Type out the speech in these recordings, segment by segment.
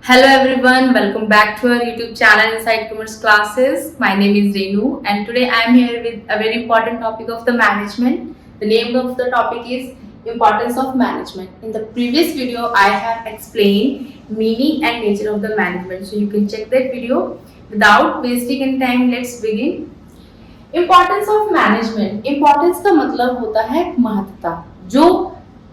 Hello everyone, welcome back to our YouTube channel Inside Commerce Classes. My name is Renu and today I am here with a very important topic of the management. The name of the topic is Importance of Management. In the previous video, I have explained meaning and nature of the management. So you can check that video. Without wasting any time, let's begin. Importance of Management. Importance का मतलब होता है महत्ता. जो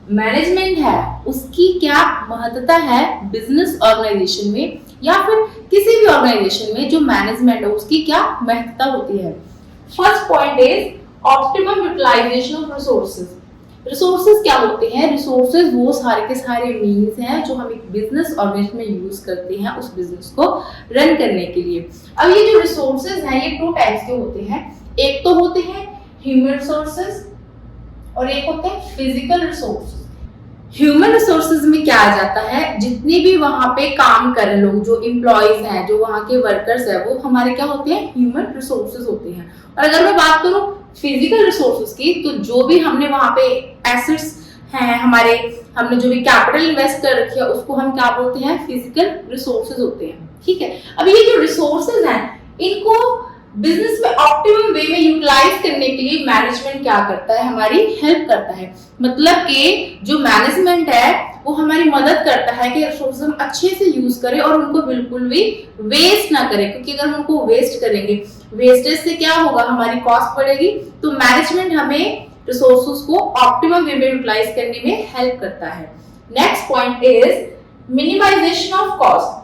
management है उसकी क्या महत्ता है बिजनेस ऑर्गेनाइजेशन में या फिर किसी भी ऑर्गेनाइजेशन में जो मैनेजमेंट है उसकी क्या महत्ता होती है. First point is optimum utilisation of resources. Resources क्या होते हैं? रिसोर्सेज वो सारे के सारे मीन्स हैं जो हम एक बिजनेस ऑर्गेनाइजेशन में यूज करते हैं उस बिजनेस को रन करने के लिए. अब ये जो रिसोर्सेज हैं ये टू टाइप्स के होते हैं. एक तो होते हैं ह्यूमन रिसोर्सेज और एक होते हैं फिजिकल रिसोर्सेज. ह्यूमन रिसोर्सेज में क्या आ जाता है? जितने भी वहां पे काम कर रहे लोग, जो एम्प्लॉयज हैं, जो वहां के वर्कर्स है, वो हमारे क्या होते हैं? ह्यूमन रिसोर्सेज होते हैं. और अगर मैं बात करूं फिजिकल रिसोर्सेज की, तो जो भी हमने वहां पे एसेट्स हैं हमारे, हमने जो भी कैपिटल इन्वेस्ट कर रखी है उसको हम क्या बोलते हैं? फिजिकल रिसोर्सेज होते हैं. ठीक है. अब ये जो रिसोर्सेज हैं इनको बिजनेस में ऑप्टिमम वे में यूटिलाइज करने के लिए मैनेजमेंट क्या करता है? हमारी हेल्प करता है. मतलब कि जो मैनेजमेंट है वो हमारी मदद करता है कि रिसोर्सेज हम अच्छे से यूज करें और उनको बिल्कुल भी वेस्ट ना करें. क्योंकि अगर हम उनको वेस्ट करेंगे, वेस्टेज से क्या होगा? हमारी कॉस्ट बढ़ेगी. तो मैनेजमेंट हमें रिसोर्सेज को ऑप्टिमम वे में यूटिलाइज करने में हेल्प करता है. Next point is minimisation of cost.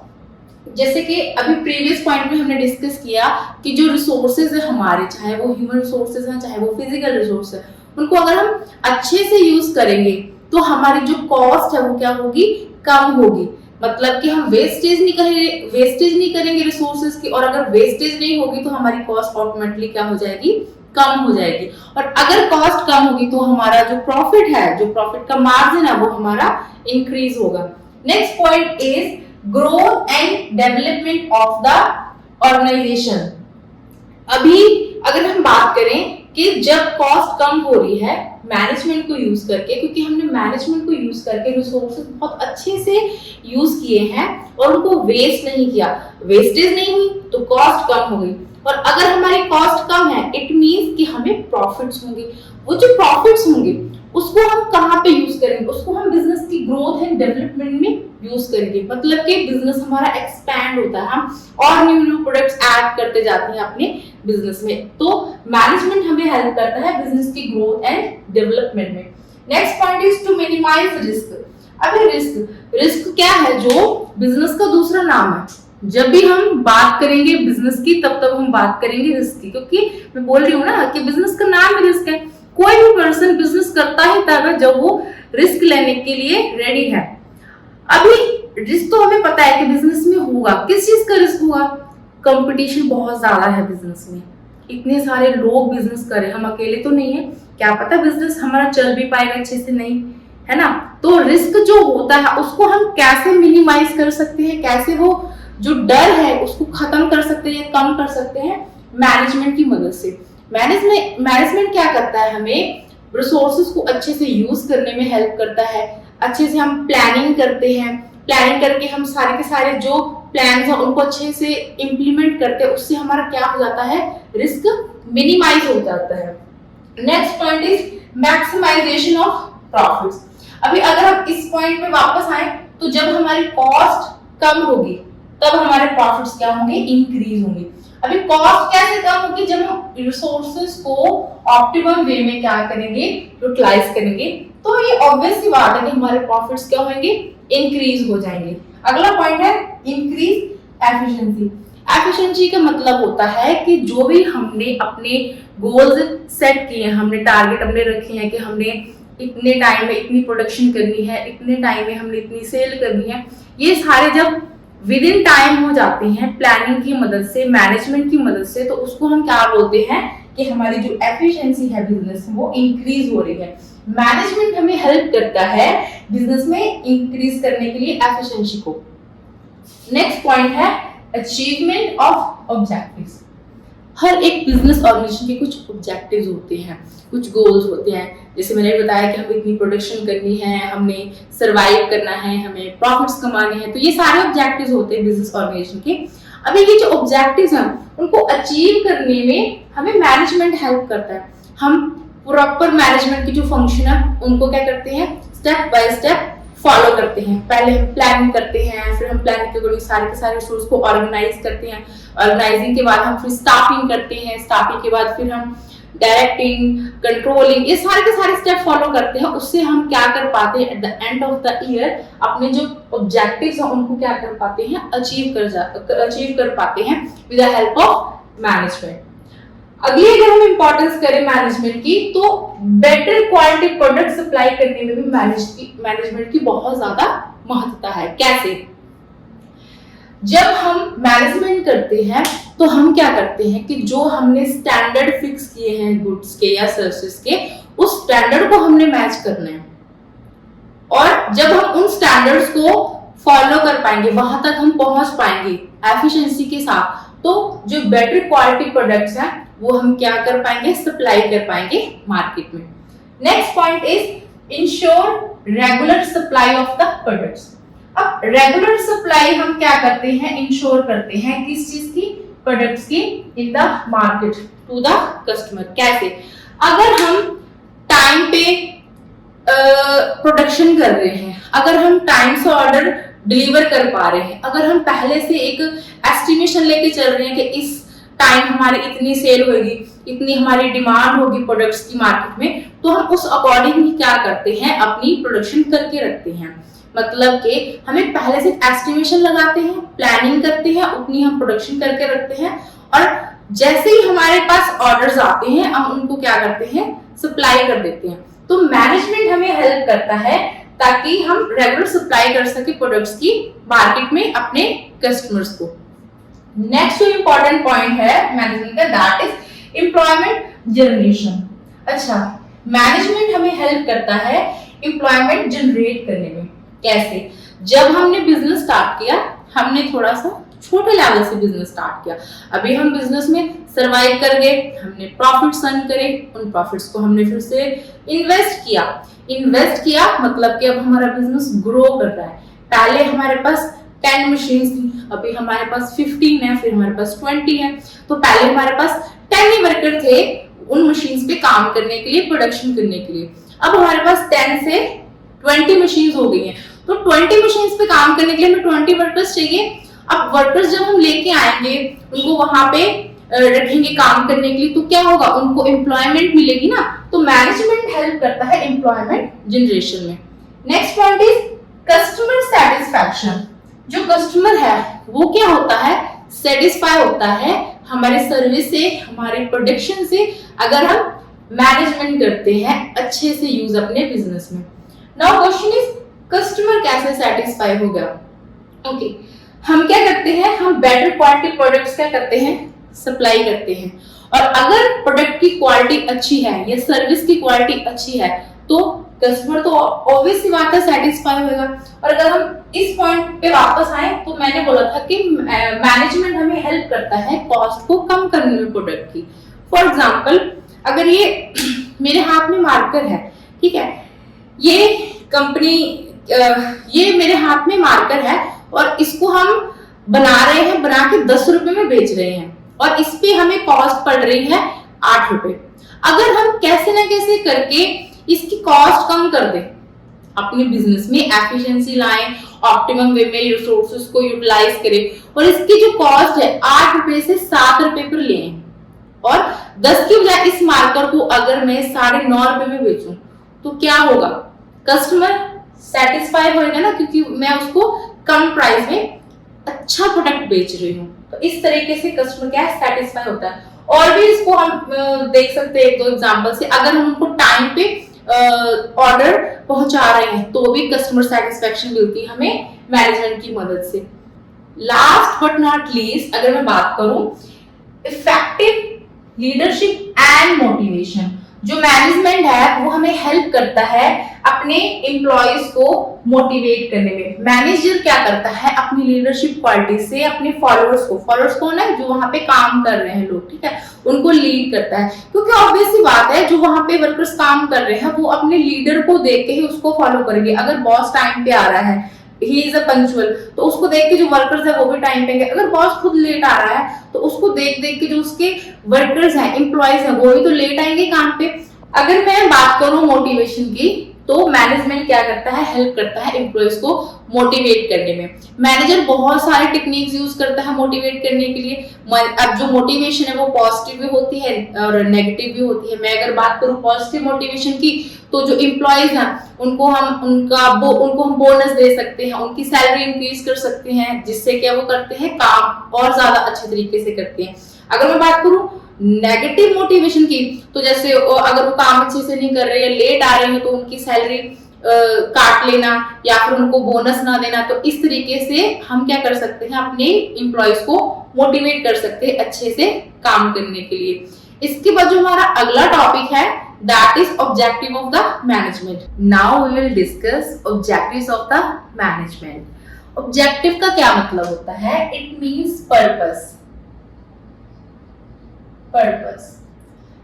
जैसे कि अभी प्रीवियस पॉइंट में हमने डिस्कस किया कि जो रिसोर्सेज है हमारे, चाहे वो ह्यूमन रिसोर्सेज हैं चाहे वो फिजिकल रिसोर्स है, उनको अगर हम अच्छे से यूज करेंगे तो हमारी जो कॉस्ट है वो क्या होगी? कम होगी. मतलब कि हम वेस्टेज नहीं करेंगे रिसोर्सेज की, और अगर वेस्टेज नहीं होगी तो हमारी कॉस्ट ऑटोमेटिकली क्या हो जाएगी? कम हो जाएगी. और अगर कॉस्ट कम होगी तो हमारा जो प्रॉफिट है, जो प्रॉफिट का मार्जिन है वो हमारा इंक्रीज होगा. Next point is growth and development of the organisation. अभी अगर हम बात करें कि जब कॉस्ट कम हो रही है मैनेजमेंट को यूज करके, क्योंकि हमने मैनेजमेंट को यूज करके रिसोर्सेज बहुत अच्छे से यूज किए हैं और उनको वेस्ट नहीं किया, वेस्टेज नहीं हुई तो कॉस्ट कम हो गई. और अगर हमारी कॉस्ट कम है इट मींस कि हमें प्रॉफिट्स होंगे. वो जो प्रॉफिट्स होंगे उसको हम कहाँ पे यूज करेंगे? उसको हम बिजनेस की ग्रोथ एंड डेवलपमेंट में यूज करेंगे. मतलब कि बिजनेस हमारा एक्सपैंड होता है, हम और न्यू प्रोडक्ट्स ऐड करते जाते हैं अपने बिजनेस में. तो मैनेजमेंट हमें हेल्प करता है बिजनेस की ग्रोथ एंड डेवलपमेंट में. Next point is to minimise risk. अभी रिस्क क्या है? जो बिजनेस का दूसरा नाम है. जब भी हम बात करेंगे बिजनेस की तब हम बात करेंगे रिस्क की, क्योंकि मैं बोल रही हूँ ना कि बिजनेस का नाम ही रिस्क है. कोई भी पर्सन बिजनेस करता ही तब है जब वो रिस्क लेने के लिए रेडी है. अभी रिस्क तो हमें पता है कि बिजनेस में होगा. किस चीज का रिस्क होगा? कंपटीशन बहुत ज्यादा है बिजनेस में, इतने सारे लोग बिजनेस कर रहे हैं, हम अकेले तो नहीं है. क्या पता बिजनेस हमारा चल भी पाएगा अच्छे से, नहीं है ना. तो रिस्क जो होता है उसको हम कैसे मिनिमाइज कर सकते हैं, कैसे वो जो डर है उसको खत्म कर सकते हैं, कम कर सकते हैं? मैनेजमेंट की मदद से. मैनेजमेंट क्या करता है? हमें रिसोर्सेज को अच्छे से यूज करने में हेल्प करता है. अच्छे से हम प्लानिंग करते हैं, प्लानिंग करके हम सारे के सारे जो प्लान्स हैं उनको अच्छे से इंप्लीमेंट करते हैं. उससे हमारा क्या हो जाता है? रिस्क मिनिमाइज हो जाता है. Next point is maximisation of profits. अभी अगर हम इस पॉइंट पे वापस आए तो जब हमारी कॉस्ट कम होगी तब हमारे प्रॉफिट्स क्या होंगे? इंक्रीज होंगे. अभी कॉस्ट कैसे कम होगी? जब हम रिसोर्सेज को ऑप्टिमम वे में क्या करेंगे? यूटिलाइज करेंगे. तो ये ऑब्वियस सी बात है कि हमारे प्रॉफिट्स क्या होंगे? इंक्रीज हो जाएंगे. अगला पॉइंट है इंक्रीज एफिशिएंसी. एफिशिएंसी का मतलब होता है कि जो भी हमने अपने गोल्स सेट किए हैं, हमने टारगेट अपने रखे हैं कि हमने इतने टाइम में इतनी प्रोडक्शन करनी है, इतने टाइम में हमने इतनी सेल करनी है, ये सारे जब विद इन टाइम हो जाते हैं प्लानिंग की मदद से, मैनेजमेंट की मदद से, तो उसको हम क्या बोलते हैं? कि हमारी जो एफिशिएंसी है बिजनेस में वो इंक्रीज हो रही है. मैनेजमेंट हमें हेल्प करता है बिजनेस में इंक्रीज करने के लिए एफिशिएंसी को. नेक्स्ट पॉइंट है अचीवमेंट ऑफ ऑब्जेक्टिव्स. हर एक बिजनेस ऑर्गेनाइजेशन के कुछ ऑब्जेक्टिव्स होते हैं, कुछ गोल्स होते हैं। जैसे मैंने बताया कि हमें इतनी प्रोडक्शन करनी है, हमें सरवाइव करना है, हमें प्रॉफिट्स कमाने हैं, तो ये सारे ऑब्जेक्टिव्स होते हैं बिजनेस ऑर्गेनाइजेशन के। अभी ये जो ऑब्जेक्टिव्स हैं उनको अचीव करने में हमें मैनेजमेंट हेल्प करता है। हम प्रॉपर मैनेजमेंट की जो फंक्शन है उनको क्या करते हैं, स्टेप बाय स्टेप फॉलो करते हैं। पहले हम प्लानिंग करते हैं, फिर हम प्लानिंग के अकॉर्डिंग सारे के सारे रिसोर्स को ऑर्गेनाइज करते हैं। ऑर्गेनाइजिंग के बाद हम फिर स्टाफिंग करते हैं, स्टाफिंग के बाद फिर हम डायरेक्टिंग, कंट्रोलिंग, ये सारे के सारे स्टेप फॉलो करते हैं। उससे हम क्या कर पाते हैं, at the end of the year अपने जो ऑब्जेक्टिव्स हैं उनको क्या कर पाते हैं, अचीव कर पाते हैं with the help of management. अगली अगर हम इंपॉर्टेंस करें मैनेजमेंट की, तो बेटर क्वालिटी प्रोडक्ट सप्लाई करने में भी मैनेजमेंट की बहुत ज्यादा महत्वता है। कैसे? जब हम मैनेजमेंट करते हैं तो हम क्या करते हैं कि जो हमने स्टैंडर्ड फिक्स किए हैं गुड्स के या सर्विसेज के, उस स्टैंडर्ड को हमने मैच करना है। और जब हम उन स्टैंडर्ड्स को फॉलो कर पाएंगे, वहां तक हम पहुंच पाएंगे एफिशिएंसी के साथ, तो जो बेटर क्वालिटी प्रोडक्ट्स हैं वो हम क्या कर पाएंगे, सप्लाई कर पाएंगे मार्केट में। Next point is ensure regular supply of the products. अब रेगुलर सप्लाई हम क्या करते हैं, इंश्योर करते हैं किस चीज की, प्रोडक्ट्स की, in the market to the customer. कैसे? अगर हम टाइम पे प्रोडक्शन कर रहे हैं, अगर हम टाइम से ऑर्डर डिलीवर कर पा रहे हैं, अगर हम पहले से एक एस्टिमेशन लेके चल रहे हैं कि इस टाइम हमारी इतनी सेल होगी, इतनी हमारी डिमांड होगी प्रोडक्ट्स की मार्केट में, तो हम उस अकॉर्डिंग ही क्या करते हैं, अपनी प्रोडक्शन करके रखते हैं। मतलब कि हमें पहले से एस्टिमेशन लगाते हैं, प्लानिंग करते हैं, उतनी हम प्रोडक्शन करके रखते हैं, और जैसे ही हमारे पास ऑर्डर्स आते हैं हम उनको क्या करते हैं, सप्लाई कर देते हैं। तो मैनेजमेंट हमें हेल्प करता है ताकि हम रेगुलर सप्लाई कर सके प्रोडक्ट्स की मार्केट में अपने कस्टमर्स को। नेक्स्ट जो इंपॉर्टेंट पॉइंट है मैनेजमेंट का, दैट इज एम्प्लॉयमेंट जनरेशन। अच्छा, मैनेजमेंट हमें हेल्प करता है एम्प्लॉयमेंट जनरेट करने में। कैसे? जब हमने बिजनेस स्टार्ट किया, हमने थोड़ा सा छोटे लेवल से बिजनेस स्टार्ट किया, अभी हम बिजनेस में सरवाइव कर गए, हमने प्रॉफिट्स अर्न करे, उन प्रॉफिट्स को हमने फिर से इन्वेस्ट किया मतलब कि अब हमारा बिजनेस ग्रो कर रहा है। पहले हमारे पास 10 मशीन्स थी, अभी हमारे पास 15 है, फिर हमारे पास 20 है। तो पहले हमारे पास 10 ही वर्कर थे उन मशीन्स पे काम करने के लिए, प्रोडक्शन करने के लिए। अब हमारे पास 10 से 20 मशीन्स हो गई हैं, तो 20 मशीन्स पे काम करने के लिए हमें 20 वर्कर्स चाहिए। अब वर्कर्स जब हम लेके आएंगे, उनको वहां पे रखेंगे काम करने के लिए, तो क्या होगा, उनको एम्प्लॉयमेंट मिलेगी ना। तो मैनेजमेंट हेल्प करता है एम्प्लॉयमेंट जनरेशन में। Next point is customer satisfaction. जो कस्टमर है वो क्या होता है, सेटिस्फाई होता है हमारे सर्विस से, हमारे प्रोडक्शन से, अगर हम मैनेजमेंट करते हैं अच्छे से यूज अपने बिजनेस में। नाउ क्वेश्चन इज कस्टमर कैसे सेटिस्फाई होगा। ओके, हम क्या करते हैं, हम बेटर क्वालिटी प्रोडक्ट्स क्या करते हैं, सप्लाई करते हैं। और अगर प्रोडक्ट की क्वालिटी अच्छी है या सर्विस की क्वालिटी अच्छी है तो कस्टमर तो ऑब्वियस सी बात है सेटिस्फाई होगा। और अगर हम इस पॉइंट पे वापस आए तो मैंने बोला था कि मैनेजमेंट हमें हेल्प करता है कॉस्ट को कम करने में प्रोडक्ट की। फॉर एग्जांपल, अगर ये मेरे हाथ में मार्कर है, ठीक है, ये कंपनी, ये मेरे हाथ में मार्कर है और इसको हम बना रहे हैं, बना के 10 रुपए में बेच रहे हैं और इस पे हमें कॉस्ट पड़ रही है 8 रुपए। अगर हम कैसे ना कैसे करके इसकी कॉस्ट कम कर दें, अपने बिजनेस में एफिशिएंसी लाएं, ऑप्टिमम वे में रिसोर्सेज को यूटिलाइज करें और इसकी जो कॉस्ट है 8 रुपए से 7 रुपए पर लें, और 10 की बजाय इस मार्कर को अगर मैं 9.5 रुपए में बेचूं तो क्या होगा, कस्टमर सेटिस्फाई होएगा ना, क्योंकि मैं उसको कम प्राइस में अच्छा प्रोडक्ट बेच रही हूँ। तो इस तरीके से कस्टमर क्या है, सेटिस्फाई होता है। और भी इसको हम देख सकते हैं 1-2 एग्जांपल से। अगर हम उनको टाइम पे ऑर्डर पहुंचा रहे हैं तो भी कस्टमर सेटिस्फेक्शन मिलती है हमें मैनेजमेंट की मदद से। लास्ट बट नॉट लीस्ट, अगर मैं बात करूं इफेक्टिव लीडरशिप एंड मोटिवेशन, जो मैनेजमेंट है वो हमें हेल्प करता है अपने एम्प्लॉयज को मोटिवेट करने में। मैनेजर क्या करता है अपनी लीडरशिप क्वालिटी से अपने फॉलोअर्स को ना जो वहां पे काम कर रहे हैं लोग, ठीक है, उनको लीड करता है। क्योंकि ऑब्वियस सी बात है जो वहां पे वर्कर्स काम कर रहे हैं वो अपने लीडर को देख के ही उसको फॉलो करेंगे। अगर बॉस टाइम पे आ रहा है, ही इज अ पंक्चुअल, तो उसको देख के जो वर्कर्स है वो भी टाइम पे। अगर बॉस खुद लेट आ रहा है तो उसको देख देख के जो उसके वर्कर्स हैं, एम्प्लॉयज हैं, वो भी तो लेट आएंगे काम पे। अगर मैं बात करूं मोटिवेशन की, तो मैनेजमेंट क्या करता है, हेल्प करता है एम्प्लॉयज को मोटिवेट करने में। मैनेजर बहुत सारे टेक्निक्स यूज करता है मोटिवेट करने के लिए। अब जो मोटिवेशन है वो पॉजिटिव भी होती है और नेगेटिव भी होती है। मैं अगर बात करूं पॉजिटिव मोटिवेशन की, तो जो एम्प्लॉयज हैं उनको हम बोनस दे सकते हैं, उनकी सैलरी इंक्रीज कर सकते हैं, जिससे क्या वो करते हैं काम और ज्यादा अच्छे तरीके से करते हैं। अगर मैं बात करूं नेगेटिव मोटिवेशन की, तो जैसे अगर वो काम अच्छे से नहीं कर रहे हैं, लेट आ रहे हैं, तो उनकी सैलरी काट लेना या फिर उनको बोनस ना देना। तो इस तरीके से हम क्या कर सकते हैं, अपने एम्प्लॉयज को मोटिवेट कर सकते हैं अच्छे से काम करने के लिए। इसके बाद जो हमारा अगला टॉपिक है, that is objective of the management. Now we will discuss objectives of the management. Objective का क्या मतलब होता है? It means purpose.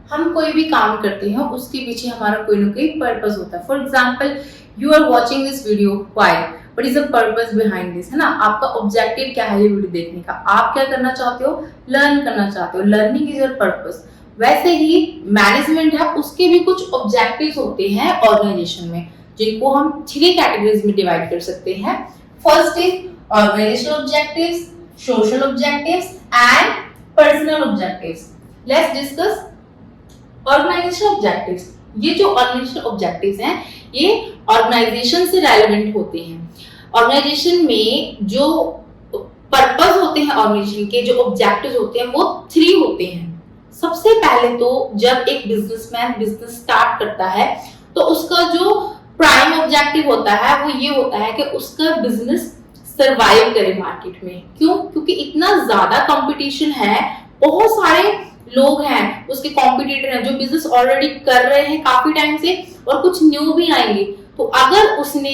हम कोई भी काम करते हैं उसके पीछे हमारा कोई ना कोई पर्पस होता है। For example, you are watching this video, why, what is the purpose behind this, है ना। आपका ऑब्जेक्टिव क्या है ये वीडियो देखने का? आप क्या करना चाहते हो? लर्न करना चाहते हो। Learning is your purpose. वैसे ही मैनेजमेंट है, उसके भी कुछ ऑब्जेक्टिव्स होते हैं ऑर्गेनाइजेशन में, जिनको हम 3 कैटेगरीज में डिवाइड कर सकते हैं। First is organisational objectives, social objectives and personal objectives. Let's discuss organisational objectives. ये जो ऑर्गेनाइजेशनल ऑब्जेक्टिव्स हैं ये ऑर्गेनाइजेशन से रेलेवेंट होते हैं। ऑर्गेनाइजेशन में जो पर्पस होते हैं, ऑर्गेनाइजेशन के जो ऑब्जेक्टिव्स होते हैं वो 3 होते हैं। सबसे पहले तो जब एक बिजनेसमैन बिजनेस स्टार्ट करता है तो उसका जो प्राइम ऑब्जेक्टिव होता है वो ये होता है कि उसका बिजनेस सरवाइव करे मार्केट में। क्यों? क्योंकि इतना ज्यादा कंपटीशन है, बहुत सारे लोग हैं उसके कॉम्पिटिटर हैं जो बिजनेस ऑलरेडी कर रहे हैं काफी टाइम से, और कुछ न्यू भी आएंगे। तो अगर उसने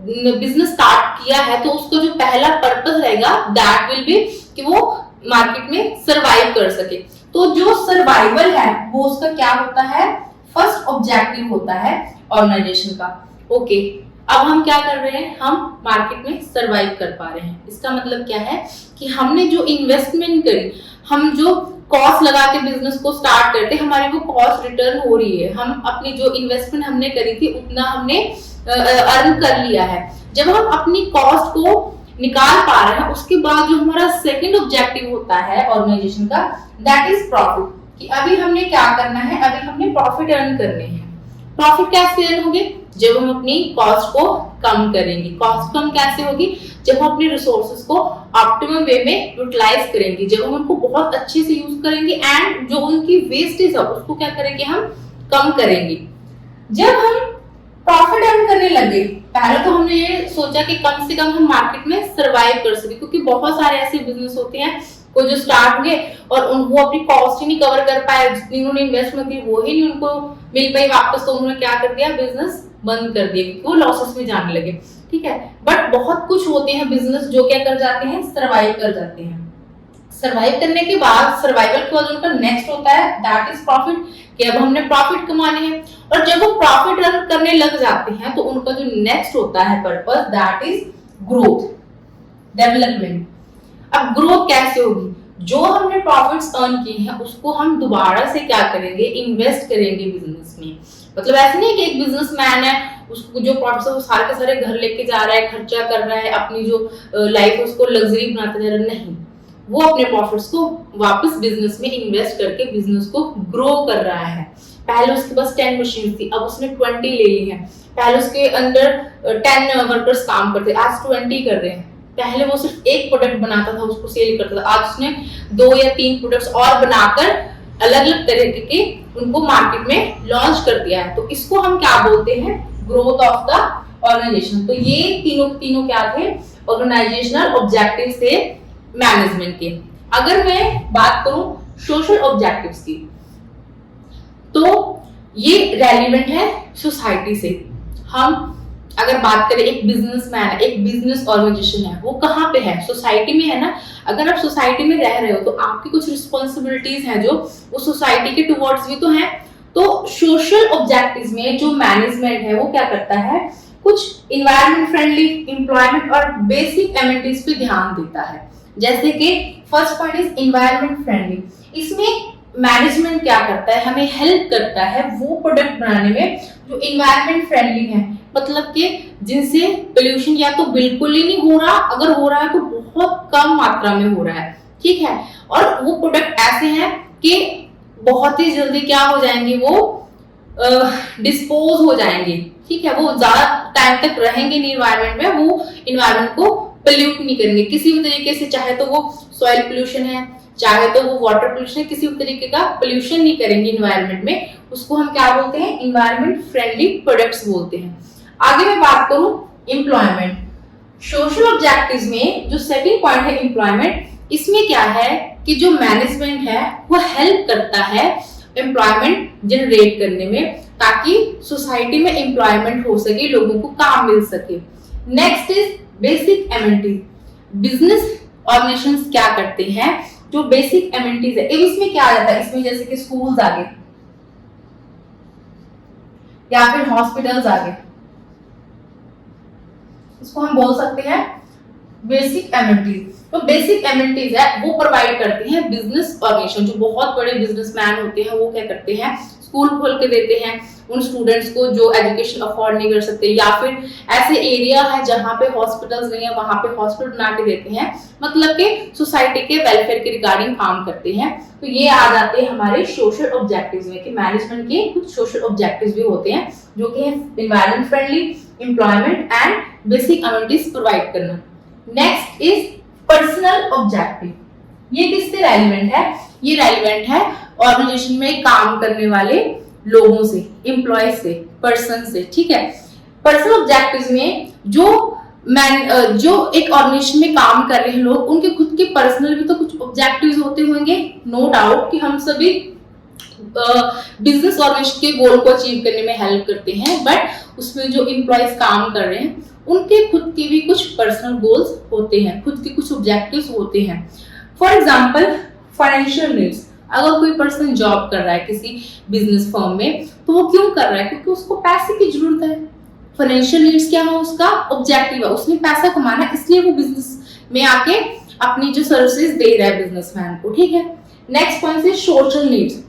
बिजनेस स्टार्ट किया है तो उसका जो पहला पर्पस रहेगा दैट विल बी कि वो मार्केट में सरवाइव कर सके। तो जो सर्वाइवल है वो उसका क्या होता है? फर्स्ट ऑब्जेक्टिव होता है ऑर्गेनाइजेशन का। ओके, अब हम क्या कर रहे हैं? हम मार्केट में सरवाइव कर पा रहे हैं। इसका मतलब क्या है कि हमने जो इन्वेस्टमेंट करी, हम जो कॉस्ट लगा के बिजनेस को स्टार्ट करते, हमारी वो कॉस्ट रिटर्न हो रही है। हम अपनी जो इन्वेस्टमेंट हमने करी थी उतना हमने अर्न कर लिया है। जब हम अपनी कॉस्ट को निकाल पा रहे हैं, उसके बाद जो हमारा सेकंड ऑब्जेक्टिव होता है ऑर्गेनाइजेशन का, दैट इज प्रॉफिट। कि अभी हमने क्या करना है? अभी हमने प्रॉफिट अर्न करने हैं। प्रॉफिट कैसे अर्न होंगे? जब हम अपनी कॉस्ट को कम करेंगे। कॉस्ट कम कैसे होगी? जब हम अपने रिसोर्सेज को ऑप्टिमम वे में यूटिलाइज करेंगे, जब हम उनको बहुत अच्छे से यूज करेंगे एंड जो उनकी वेस्टेज है उसको क्या करेंगे? हम कम करेंगे। जब हम प्रॉफिट अर्न करने लगे, पहले तो हमने ये सोचा कि कम से कम हम मार्केट में सरवाइव कर सके, क्योंकि बहुत सारे ऐसे बिजनेस होते हैं कोई जो स्टार्ट हुए और वो अपनी कॉस्ट ही नहीं कवर कर पाए, जितनी उन्होंने इन्वेस्टमेंट की वो ही नहीं उनको मिल पाई वापस, तो उन्होंने क्या कर दिया? बिजनेस बंद कर दिया, क्योंकि वो लॉसेस में जाने लगे। ठीक है, बट बहुत कुछ होते हैं बिजनेस जो क्या कर जाते हैं? सरवाइव कर जाते हैं। सरवाइव करने के बाद, सर्वाइवल के बाद उनका नेक्स्ट होता है दैट इज प्रॉफिट, कि अब हमने प्रॉफिट कमाने हैं। और जब वो प्रॉफिट अर्न करने लग जाते हैं तो उनका जो नेक्स्ट होता है purpose, that is growth, development. अब ग्रोथ कैसे होगी? जो हमने प्रॉफिट्स अर्न किए हैं उसको हम दोबारा से क्या करेंगे? इन्वेस्ट करेंगे बिजनेस में। मतलब ऐसे नहीं कि एक बिजनेसमैन है, उसको जो प्रॉफिट्स है वो सारे के सारे घर लेके जा रहा है, खर्चा कर रहा है, अपनी जो लाइफ है उसको लग्जरी बनाता जा रहा है। नहीं, वो अपने प्रॉफिट्स को वापस बिजनेस में इन्वेस्ट करके बिजनेस को ग्रो कर रहा है। पहले उसके पास 10 मशीन थी, अब उसने 20 ले ली है। पहले उसके अंडर 10 वर्कर्स काम करते, आज 20 कर रहे हैं। पहले वो सिर्फ एक प्रोडक्ट बनाता था, उसको सेल करता था, आज उसने 2 या 3 प्रोडक्ट्स और बनाकर अलग अलग तरह के उनको मार्केट में लॉन्च कर दिया है। तो इसको हम क्या बोलते हैं? Growth of the organisation. तो ये तीनों क्या थे? ऑर्गेनाइजेशनल ऑब्जेक्टिव थे मैनेजमेंट के। अगर मैं बात करूं सोशल ऑब्जेक्टिव्स की, तो ये रेलिवेंट है सोसाइटी से। हम अगर बात करें, एक बिजनेसमैन है, एक बिजनेस ऑर्गेनाइजेशन है, वो कहाँ पे है? सोसाइटी में है ना। अगर आप सोसाइटी में रह रहे हो तो आपकी कुछ रिस्पॉन्सिबिलिटीज हैं जो उस सोसाइटी के टुवर्ड्स भी तो हैं। तो सोशल ऑब्जेक्टिव्स में जो मैनेजमेंट है वो क्या करता है, कुछ इन्वायरमेंट फ्रेंडली एम्प्लॉयमेंट और बेसिक एमिनिटीज पे ध्यान देता है। जैसे कि first point is environment friendly. इसमें मैनेजमेंट क्या करता है, हमें हेल्प करता है वो प्रोडक्ट बनाने में जो इन्वायरमेंट फ्रेंडली है, मतलब कि जिनसे पोल्यूशन या तो बिल्कुल ही नहीं हो रहा, अगर हो रहा है तो बहुत कम मात्रा में हो रहा है, ठीक है। और वो प्रोडक्ट ऐसे हैं कि बहुत ही जल्दी क्या हो जाएंगे, वो डिस्पोज हो जाएंगे, ठीक है। वो ज्यादा टाइम तक रहेंगे नहीं इन्वायरमेंट में, वो इन्वायरमेंट को पोल्यूट नहीं करेंगे किसी भी तरीके से, चाहे तो वो सॉइल पोल्यूशन है, चाहे तो वो वाटर पोल्यूशन है, किसी भी तरीके का पोल्यूशन नहीं करेंगे इन्वायरमेंट में। उसको हम क्या बोलते हैं, इन्वायरमेंट फ्रेंडली प्रोडक्ट्स बोलते हैं। आगे मैं बात करूं एम्प्लॉयमेंट, सोशल ऑब्जेक्टिव्स में जो सेकंड पॉइंट है एम्प्लॉयमेंट, इसमें क्या है कि जो मैनेजमेंट है वो हेल्प करता है एम्प्लॉयमेंट जनरेट करने में, ताकि सोसाइटी में एम्प्लॉयमेंट हो सके, लोगों को काम मिल सके। Next is basic amenities. Business organisations क्या करते हैं, जो बेसिक एमिनिटीज है, इसमें क्या आ जाता है, इसमें जैसे कि स्कूल्स आ गए या फिर हॉस्पिटल्स आ गए, इसको हम बोल सकते हैं बेसिक एमिनिटीज। तो बेसिक एमिनिटीज है वो प्रोवाइड करते हैं बिजनेस ऑर्गेनाइजेशन। जो बहुत बड़े बिजनेसमैन होते हैं वो क्या करते हैं, स्कूल खोल के देते हैं उन स्टूडेंट्स को जो एजुकेशन अफोर्ड नहीं कर सकते, या फिर ऐसे एरिया है जहाँ पे हॉस्पिटल्स नहीं है वहां पे हॉस्पिटल बना के देते हैं, मतलब कि सोसाइटी के वेलफेयर के रिगार्डिंग काम करते हैं। तो ये आ जाते हैं हमारे सोशल ऑब्जेक्टिव्स में, कि मैनेजमेंट के कुछ सोशल ऑब्जेक्टिव्स भी होते हैं जो कि environment friendly, employment and basic amenities provide करना। Next is personal objective. ये किससे रेलिवेंट है, ये रेलिवेंट है ऑर्गेनाइजेशन में काम करने वाले लोगों से, एम्प्लॉय से, पर्सन से, ठीक है। पर्सनल ऑब्जेक्टिव्स में जो एक ऑर्गेनाइजेशन में काम कर रहे हैं लोग, उनके खुद के पर्सनल भी तो कुछ ऑब्जेक्टिव्स होते होंगे, नो डाउट कि हम सभी बिजनेस ऑर्गेनाइजेशन के गोल को अचीव करने में हेल्प करते हैं, बट उसमें जो एम्प्लॉयज काम कर रहे हैं उनके खुद के भी कुछ पर्सनल गोल्स होते हैं, खुद के कुछ ऑब्जेक्टिव्स होते हैं। For example financial needs. अगर कोई पर्सन जॉब कर रहा है किसी बिजनेस फर्म में, तो वो क्यों कर रहा है, क्योंकि उसको पैसे की जरूरत है। फाइनेंशियल नीड्स क्या है, उसका ऑब्जेक्टिव है, उसने पैसा कमाना है, इसलिए वो बिजनेस में आके अपनी जो सर्विसेज दे रहा है बिजनेसमैन को, ठीक है। नेक्स्ट पॉइंट है सोशल नीड्स।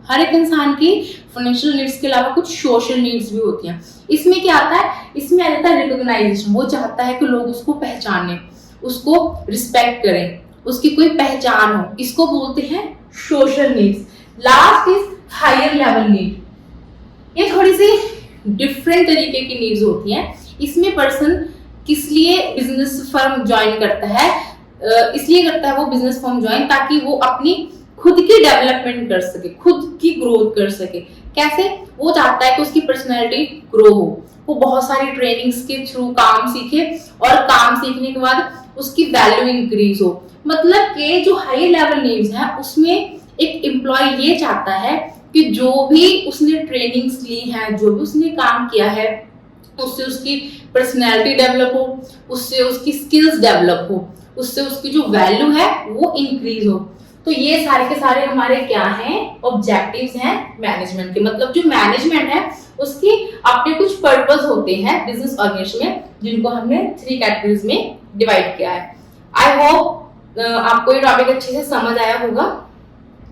हर एक इंसान की फाइनेंशियल नीड्स के अलावा कुछ सोशल नीड्स भी होती हैं। इसमें क्या आता है, इसमें आ जाता है रिकॉग्नाइजेशन। वो चाहता है कि लोग उसको पहचाने, उसको रिस्पेक्ट करें, उसकी कोई पहचान हो, इसको बोलते हैं social needs. Last is higher level need. ये थोड़ी सी डिफरेंट तरीके की नीड्स होती हैं। इसमें पर्सन किस लिए बिजनेस फर्म ज्वाइन करता है, इसलिए करता है वो बिजनेस फर्म ज्वाइन ताकि वो अपनी खुद की डेवलपमेंट कर सके, खुद की ग्रोथ कर सके। कैसे, वो चाहता है कि उसकी पर्सनैलिटी ग्रो हो, वो बहुत सारी ट्रेनिंग्स के थ्रू काम सीखे और काम सीखने के बाद उसकी वैल्यू इंक्रीज हो। मतलब कि जो हाई लेवल नीड्स हैं उसमें एक एम्प्लॉय ये चाहता है कि जो भी उसने ट्रेनिंग्स ली हैं, जो भी उसने काम किया है, उससे उसकी पर्सनैलिटी डेवलप हो, उससे उसकी स्किल्स डेवलप हो, उससे उसकी जो वैल्यू है वो इंक्रीज हो। तो ये सारे के सारे हमारे क्या हैं, ऑब्जेक्टिव्स हैं मैनेजमेंट के। मतलब जो मैनेजमेंट है उसकी अपने कुछ पर्पस होते हैं बिजनेस ऑर्गेनाइजेशन में, जिनको हमने 3 कैटेगरीज में डिवाइड किया है। आई होप आपको ये टॉपिक अच्छे से समझ आया होगा।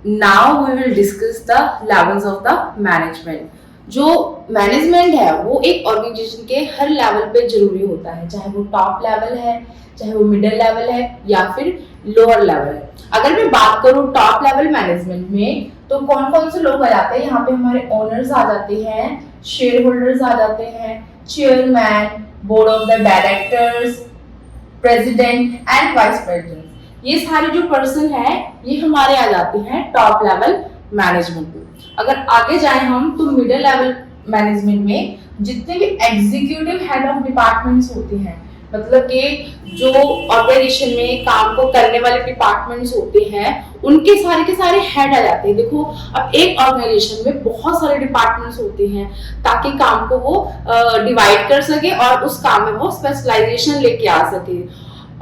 Now we will discuss the levels of the management. जो मैनेजमेंट है वो एक ऑर्गेनाइजेशन के हर लेवल पे जरूरी होता है, चाहे वो टॉप लेवल है, चाहे वो मिडिल लेवल है या फिर लोअर लेवल है। अगर मैं बात करूं टॉप लेवल मैनेजमेंट में, तो कौन कौन से लोग आ जाते हैं, यहाँ पे हमारे ओनर्स आ जाते हैं, शेयर होल्डर्स आ जाते हैं, chairman, board of the directors, president and vice president. ये सारे जो पर्सन है ये हमारे आ जाते हैं टॉप लेवल मैनेजमेंट में। अगर आगे जाए हम तो मिडिल लेवल मैनेजमेंट में जितने भी एग्जीक्यूटिव हेड ऑफ डिपार्टमेंट्स होते हैं, मतलब कि जो ऑर्गेनाइजेशन में काम को करने वाले डिपार्टमेंट्स होते हैं उनके सारे के सारे हेड आ जाते हैं। देखो अब एक ऑर्गेनाइजेशन में बहुत सारे डिपार्टमेंट्स होते हैं ताकि काम को वो डिवाइड कर सके और उस काम में वो स्पेशलाइजेशन लेके आ सके।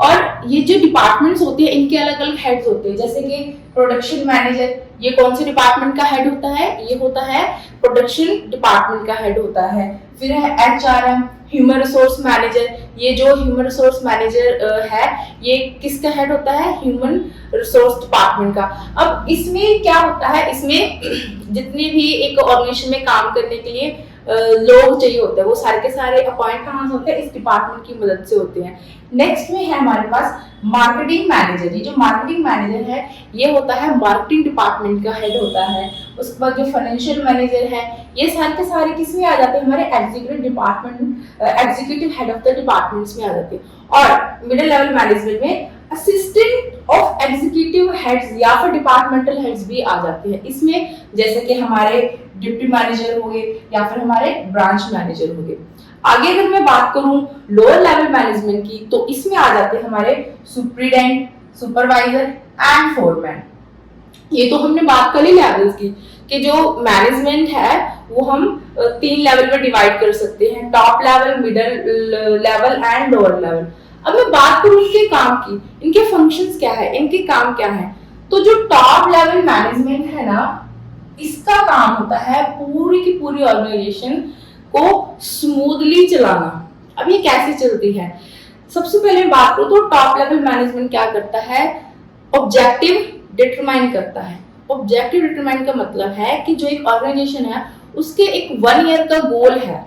और ये जो डिपार्टमेंट्स होते हैं इनके अलग अलग हेड्स होते हैं, जैसे कि प्रोडक्शन मैनेजर, ये कौन से डिपार्टमेंट का हेड होता है? ये होता है प्रोडक्शन डिपार्टमेंट का हेड होता है। फिर है एचआरएम, ह्यूमन रिसोर्स मैनेजर, ये जो ह्यूमन रिसोर्स मैनेजर है ये किसका हेड होता है? ह्यूमन रिसोर्स डिपार्टमेंट का। अब इसमें क्या होता है, इसमें जितने भी एक ऑर्गेनाइजेशन में काम करने के लिए लोग चाहिए होते हैं वो सारे के सारे अपॉइंट कहाँ से होते हैं? इस डिपार्टमेंट की मदद से होते हैं। नेक्स्ट में है हमारे पास मार्केटिंग मैनेजर। ये जो मार्केटिंग मैनेजर है ये होता है मार्केटिंग डिपार्टमेंट का हेड होता है। उसके बाद जो फाइनेंशियल मैनेजर है ये सारे के सारे किस में आ जाते हैं? हमारे executive department, executive head of the departments में आ जाते हैं। और मिडिल लेवल मैनेजमेंट में असिस्टेंट ऑफ एग्जीक्यूटिव हेड्स या फिर डिपार्टमेंटल हेड्स भी आ जाते हैं इसमें, जैसे कि हमारे डिप्टी मैनेजर हो गए या फिर हमारे ब्रांच मैनेजर हो गए। आगे अगर मैं बात करूं लोअर लेवल मैनेजमेंट की तो इसमें आ जाते हैं हमारे सुपरिटेंडेंट, सुपरवाइजर एंड फोरमैन। ये तो हमने बात कर ली लेवल्स की कि जो मैनेजमेंट है वो हम 3 लेवल में डिवाइड कर सकते हैं, top level, middle level and lower level. अब मैं बात करूं इनके काम की, इनके फंक्शंस क्या है, इनके काम क्या है, तो जो टॉप लेवल मैनेजमेंट है ना इसका काम होता है पूरी की पूरी ऑर्गेनाइजेशन को स्मूथली चलाना। अब ये कैसे चलती है? सबसे पहले बात करूं तो टॉप लेवल मैनेजमेंट क्या करता है? ऑब्जेक्टिव डिटरमाइन करता है। ऑब्जेक्टिव डिटरमाइन का मतलब है कि जो एक ऑर्गेनाइजेशन है उसके एक 1 ईयर का गोल है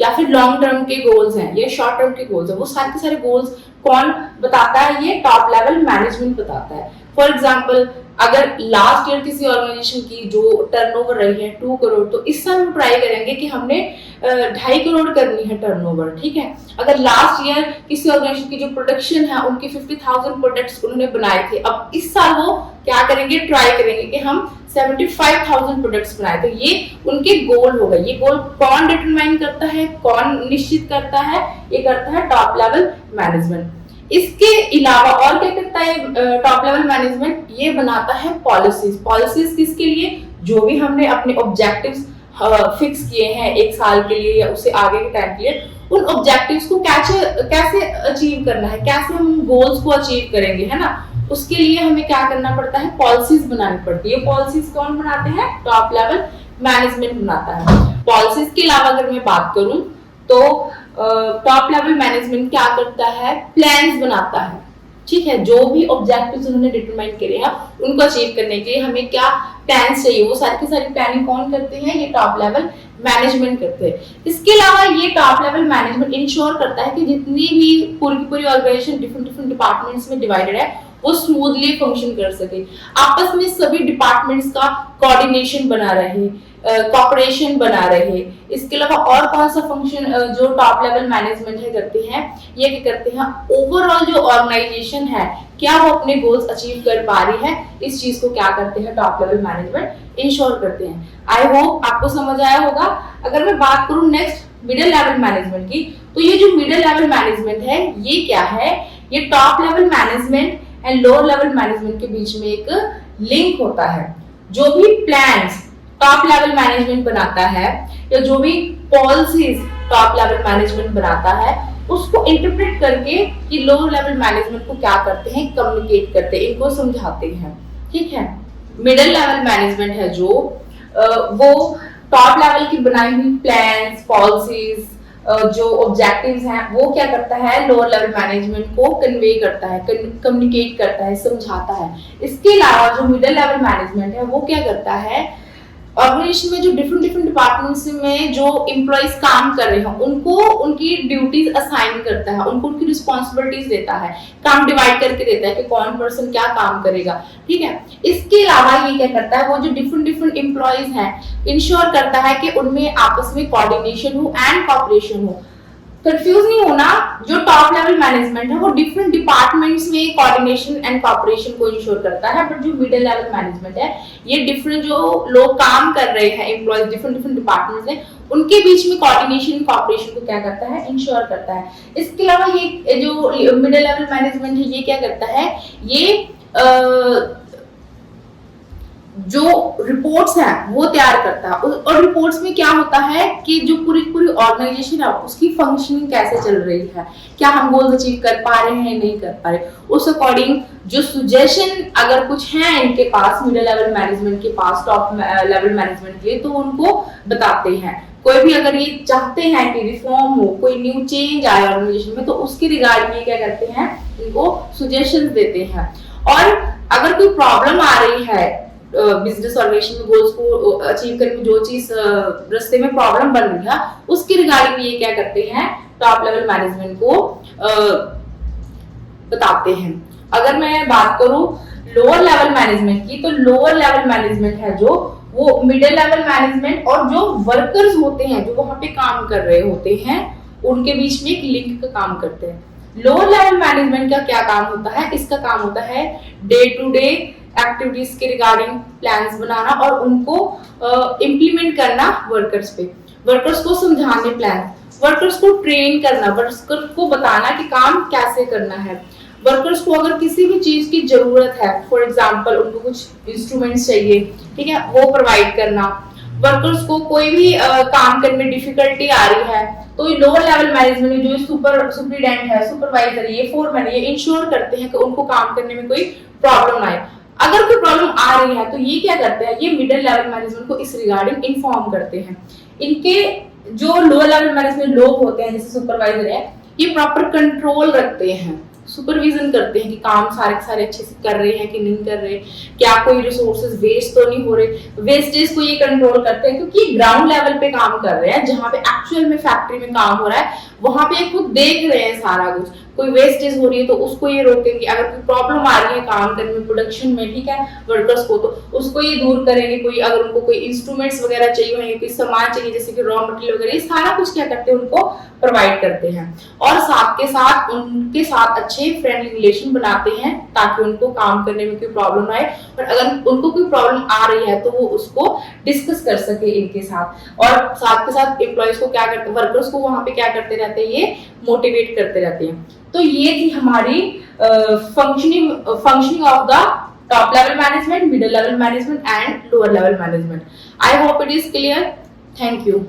या फिर लॉन्ग टर्म के गोल्स हैं या शॉर्ट टर्म के गोल्स हैं, वो सारे के सारे गोल्स कौन बताता है? ये टॉप लेवल मैनेजमेंट बताता है। फॉर एग्जाम्पल अगर लास्ट ईयर किसी ऑर्गेनाइजेशन की जो टर्नओवर रही है 2 करोड़, तो इस साल हम ट्राई करेंगे कि हमने 2.5 करोड़ करनी है टर्नओवर, ठीक है। अगर लास्ट ईयर किसी ऑर्गेनाइजेशन की जो प्रोडक्शन है उनके 50,000 प्रोडक्ट्स उन्होंने बनाए थे, अब इस साल वो क्या करेंगे? ट्राई करेंगे कि हम 75,000 प्रोडक्ट्स बनाए। तो ये उनके गोल हो गए। ये गोल कौन डिटरमाइन करता है, कौन निश्चित करता है? ये करता है टॉप लेवल मैनेजमेंट। इसके अलावा और क्या करता है टॉप लेवल मैनेजमेंट? ये बनाता है पॉलिसीज। पॉलिसीज किसके लिए? जो भी हमने अपने ऑब्जेक्टिव्स फिक्स किए हैं 1 साल के लिए या उससे आगे के टाइम के लिए, उन ऑब्जेक्टिव्स को कैसे अचीव करना है, कैसे हम गोल्स को अचीव करेंगे, है ना। उसके लिए हमें क्या करना पड़ता है? पॉलिसीज बनानी पड़ती है। पॉलिसीज कौन बनाते हैं? टॉप लेवल मैनेजमेंट बनाता है। पॉलिसीज के अलावा अगर मैं बात करूं तो टॉप लेवल मैनेजमेंट क्या करता है? प्लान्स बनाता है, ठीक है। जो भी ऑब्जेक्टिव्स उन्होंने डिटरमाइन करे हैं उनको अचीव करने के लिए हमें क्या प्लान्स चाहिए, वो सारी की सारी प्लानिंग कौन करते हैं? ये टॉप लेवल मैनेजमेंट करते हैं। इसके अलावा ये टॉप लेवल मैनेजमेंट इंश्योर करता है कि जितनी भी पूरी की पूरी ऑर्गेनाइजेशन डिफरेंट डिपार्टमेंट्स में डिवाइडेड है वो स्मूथली फंक्शन कर सके, आपस में सभी डिपार्टमेंट्स का कोऑर्डिनेशन बना रहे, कॉपरेशन बना रहे। इसके अलावा और कौन सा फंक्शन जो टॉप लेवल मैनेजमेंट है करते हैं? ये क्या करते हैं? ओवरऑल जो ऑर्गेनाइजेशन है क्या वो अपने गोल्स अचीव कर पा रही है, इस चीज को क्या करते हैं? टॉप लेवल मैनेजमेंट इंश्योर करते हैं। आई होप आपको समझ आया होगा। अगर मैं बात करूं नेक्स्ट मिडिल लेवल मैनेजमेंट की, तो ये जो मिडिल लेवल मैनेजमेंट है ये क्या है? ये top level management and lower level management के बीच में एक लिंक होता है। जो भी प्लान्स टॉप लेवल मैनेजमेंट बनाता है या जो भी पॉलिसीज टॉप लेवल मैनेजमेंट बनाता है उसको इंटरप्रेट करके कि लोअर लेवल मैनेजमेंट को क्या करते हैं? कम्युनिकेट करते हैं, इनको समझाते हैं, ठीक है। मिडिल लेवल मैनेजमेंट है जो वो टॉप लेवल की बनाई हुई प्लान्स, पॉलिसीज, जो ऑब्जेक्टिव्स हैं वो क्या करता है? लोअर लेवल मैनेजमेंट को कन्वे करता है, कम्युनिकेट करता है, समझाता है। इसके अलावा जो मिडिल लेवल मैनेजमेंट है वो क्या करता है? ऑर्गेनाइजेशन में जो डिफरेंट डिपार्टमेंट्स में जो एम्प्लॉइज काम कर रहे हैं उनको उनकी ड्यूटीज असाइन करता है, उनको उनकी रिस्पॉन्सिबिलिटीज देता है, काम डिवाइड करके देता है कि कौन पर्सन क्या काम करेगा, ठीक है। इसके अलावा ये क्या करता है? वो जो डिफरेंट एम्प्लॉइज हैं इंश्योर करता है कि उनमें आपस में कोऑर्डिनेशन हो एंड कॉपरेशन हो। कंफ्यूज नहीं होना, जो टॉप लेवल मैनेजमेंट है वो डिफरेंट डिपार्टमेंट्स में कोऑर्डिनेशन एंड कोऑपरेशन को इंश्योर करता है, बट जो मिडिल लेवल मैनेजमेंट है ये डिफरेंट जो लोग काम कर रहे हैं एम्प्लॉयज डिफरेंट डिफरेंट डिपार्टमेंट्स में उनके बीच में कोऑर्डिनेशन कोऑपरेशन को क्या करता है, इंश्योर करता है। इसके अलावा ये जो मिडिल लेवल मैनेजमेंट है ये क्या करता है, ये जो रिपोर्ट्स है वो तैयार करता है, और रिपोर्ट्स में क्या होता है कि जो पूरी पूरी ऑर्गेनाइजेशन है उसकी फंक्शनिंग कैसे चल रही है, क्या हम गोल्स अचीव कर पा रहे हैं नहीं कर पा रहे, उस अकॉर्डिंग जो सुजेशन अगर कुछ है इनके पास मिडिल लेवल मैनेजमेंट के पास टॉप लेवल मैनेजमेंट के लिए तो उनको बताते हैं। कोई भी अगर ये चाहते हैं कि रिफॉर्म हो, कोई न्यू चेंज आए ऑर्गेनाइजेशन में, तो उसके रिगार्डिंग क्या करते हैं, इनको सुजेशंस देते हैं। और अगर कोई प्रॉब्लम आ रही है बिजनेस ऑर्गेनाइजेशन में गोल्स को अचीव करने में, जो चीज रास्ते में प्रॉब्लम बन रही है उसके रिगार्डिंग ये क्या करते हैं, टॉप लेवल मैनेजमेंट को बताते हैं। अगर मैं बात करूं लोअर लेवल मैनेजमेंट की, तो लोअर लेवल मैनेजमेंट है जो वो मिडिल लेवल मैनेजमेंट और जो वर्कर्स होते हैं जो वहां पे काम कर रहे होते हैं उनके बीच में एक लिंक का काम करते हैं। लोअर लेवल मैनेजमेंट का क्या काम होता है, इसका काम होता है डे टू डे एक्टिविटीज के रिगार्डिंग प्लान्स बनाना और उनको इम्प्लीमेंट करना वर्कर्स पे, वर्कर्स को समझाने प्लान, वर्कर्स को ट्रेन करना, वर्कर्स को बताना कि काम कैसे करना है, वर्कर्स को अगर किसी भी चीज की जरूरत है, फॉर एग्जांपल उनको कुछ इंस्ट्रूमेंट्स चाहिए, ठीक है, वो प्रोवाइड करना, वर्कर्स को कोई भी काम करने में डिफिकल्टी आ रही है तो लोअर लेवल मैनेजमेंट में जो सुपरिटेंडेंट है, सुपरवाइजर है, ये फोरमैन ये इंश्योर करते हैं कि उनको काम करने में कोई प्रॉब्लम ना आए। अगर कोई प्रॉब्लम आ रही है तो ये क्या करते हैं, ये मिडिल लेवल मैनेजमेंट को इस रिगार्डिंग इन्फॉर्म करते हैं। इनके जो लोअर लेवल मैनेजमेंट लोग होते हैं जैसे सुपरवाइजर है, ये प्रॉपर कंट्रोल रखते हैं, सुपरविजन करते हैं कि काम सारे अच्छे से कर रहे हैं कि नहीं कर रहे, क्या कोई रिसोर्सेज वेस्ट तो नहीं हो रहे, वेस्टेज को ये कंट्रोल करते हैं क्योंकि ग्राउंड लेवल पे काम कर रहे हैं, जहां पे एक्चुअल में फैक्ट्री में काम हो रहा है वहां पे ये खुद देख रहे हैं सारा कुछ, कोई वेस्टेज हो रही है तो उसको ये रोकेंगे, अगर कोई प्रॉब्लम आ रही है काम करने में प्रोडक्शन में, ठीक है, वर्कर्स को तो उसको ये दूर करेंगे, कोई अगर उनको कोई इंस्ट्रूमेंट्स वगैरह चाहिए होंगे, कोई सामान चाहिए जैसे कि रॉ मटेरियल वगैरह, ये सारा कुछ क्या करते हैं उनको प्रोवाइड करते हैं और साथ के साथ उनके साथ अच्छे फ्रेंडली रिलेशन बनाते हैं ताकि उनको काम करने में कोई प्रॉब्लम आए, और अगर उनको कोई प्रॉब्लम आ रही है तो वो उसको डिस्कस कर सके इनके साथ, और साथ के साथ एम्प्लॉयज को क्या करते, वर्कर्स को वहां पे क्या करते रहते हैं, ये मोटिवेट करते रहते हैं। तो ये थी हमारी functioning of the top level management, middle level management and lower level management. I hope it is clear. Thank you.